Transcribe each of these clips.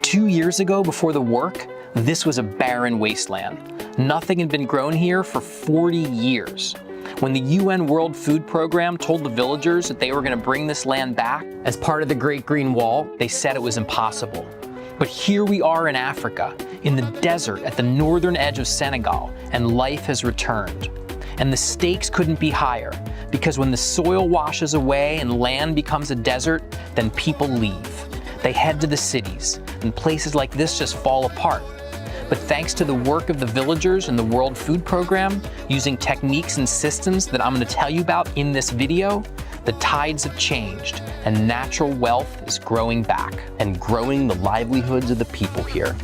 2 years ago, before the work, this was a barren wasteland. Nothing had been grown here for 40 years. When the UN World Food Program told the villagers that they were going to bring this land back as part of the Great Green Wall, they said it was impossible. But here we are in Africa, in the desert at the northern edge of Senegal, and life has returned. And the stakes couldn't be higher, because when the soil washes away and land becomes a desert, then people leave. They head to the cities, and places like this just fall apart. But thanks to the work of the villagers and the World Food Program, using techniques and systems that I'm going to tell you about in this video, the tides have changed, and natural wealth is growing back and growing the livelihoods of the people here.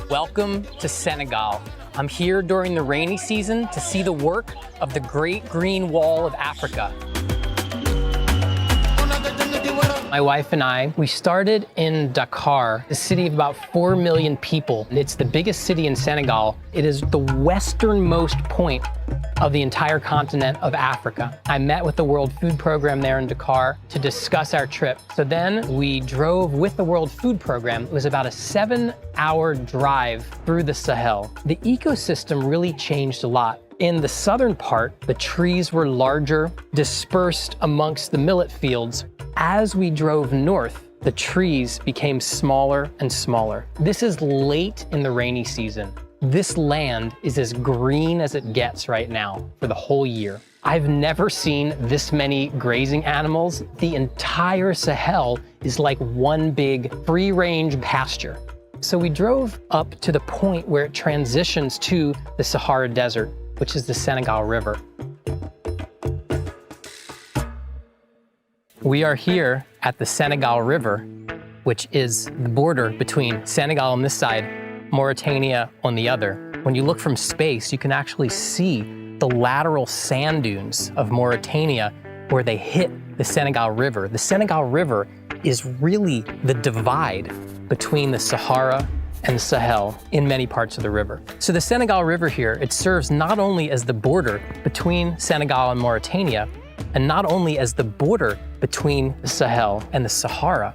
Welcome to Senegal. I'm here during the rainy season to see the work of the Great Green Wall of Africa. My wife and I, we started in Dakar, a city of about 4 million people. It's the biggest city in Senegal. It is the westernmost point of the entire continent of Africa. I met with the World Food Program there in Dakar to discuss our trip. So then we drove with the World Food Program. It was about a 7-hour drive through the Sahel. The ecosystem really changed a lot. In the southern part, the trees were larger, dispersed amongst the millet fields. As we drove north, the trees became smaller and smaller. This is late in the rainy season. This land is as green as it gets right now for the whole year. I've never seen this many grazing animals. The entire Sahel is like one big free-range pasture. So we drove up to the point where it transitions to the Sahara Desert, which is the Senegal River. We are here at the Senegal River, which is the border between Senegal on this side, Mauritania on the other. When you look from space, you can actually see the lateral sand dunes of Mauritania where they hit the Senegal River. The Senegal River is really the divide between the Sahara and the Sahel in many parts of the river. So the Senegal River here, it serves not only as the border between Senegal and Mauritania, and not only as the border between the Sahel and the Sahara,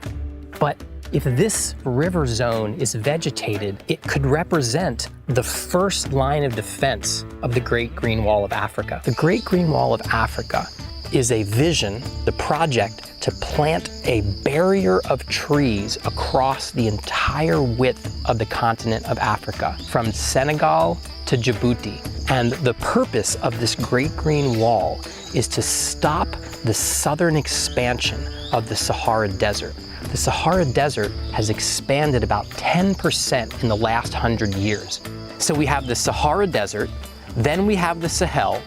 but if this river zone is vegetated, it could represent the first line of defense of the Great Green Wall of Africa. The Great Green Wall of Africa is a vision, the project to plant a barrier of trees across the entire width of the continent of Africa, from Senegal to Djibouti. And the purpose of this Great Green Wall is to stop the southern expansion of the Sahara Desert. The Sahara Desert has expanded about 10% in the last 100 years. So we have the Sahara Desert, then we have the Sahel,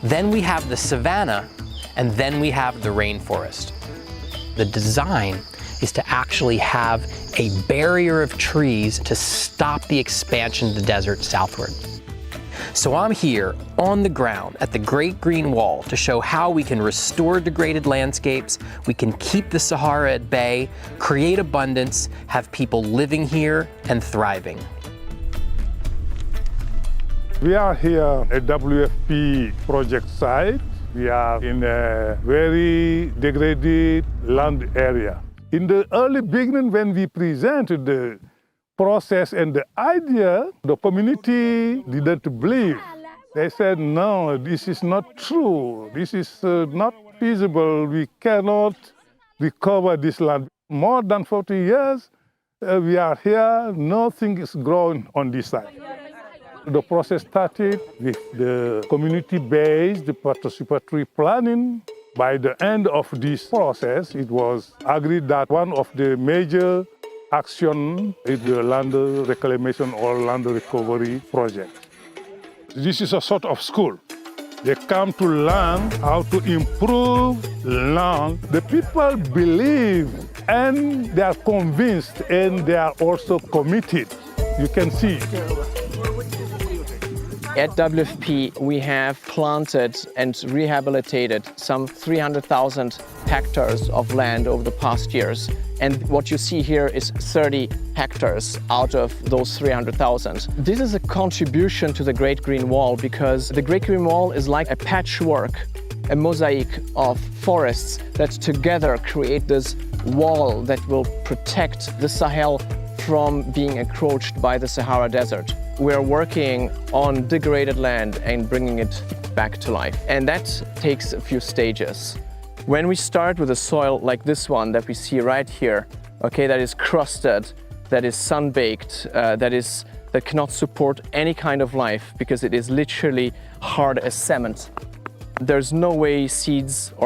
then we have the savanna, and then we have the rainforest. The design is to actually have a barrier of trees to stop the expansion of the desert southward. So I'm here on the ground at the Great Green Wall to show how we can restore degraded landscapes, we can keep the Sahara at bay, create abundance, have people living here and thriving. We are here at WFP project site. We are in a very degraded land area. In the early beginning, when we presented the process and the idea, the community didn't believe. They said, no, this is not true. This is not feasible. We cannot recover this land. More than 40 years, we are here. Nothing is growing on this side. The process started with the community-based participatory planning. By the end of this process, it was agreed that one of the major action is the land reclamation or land recovery project. This is a sort of school. They come to learn how to improve land. The people believe and they are convinced and they are also committed. You can see. At WFP, we have planted and rehabilitated some 300,000 hectares of land over the past years. And what you see here is 30 hectares out of those 300,000. This is a contribution to the Great Green Wall because the Great Green Wall is like a patchwork a mosaic of forests that together create this wall that will protect the Sahel from being encroached by the Sahara Desert. We're working on degraded land and bringing it back to life. And that takes a few stages. When we start with a soil like this one that we see right here, okay, that is crusted, that is sun-baked, that cannot support any kind of life because it is literally hard as cement. There's no way seeds or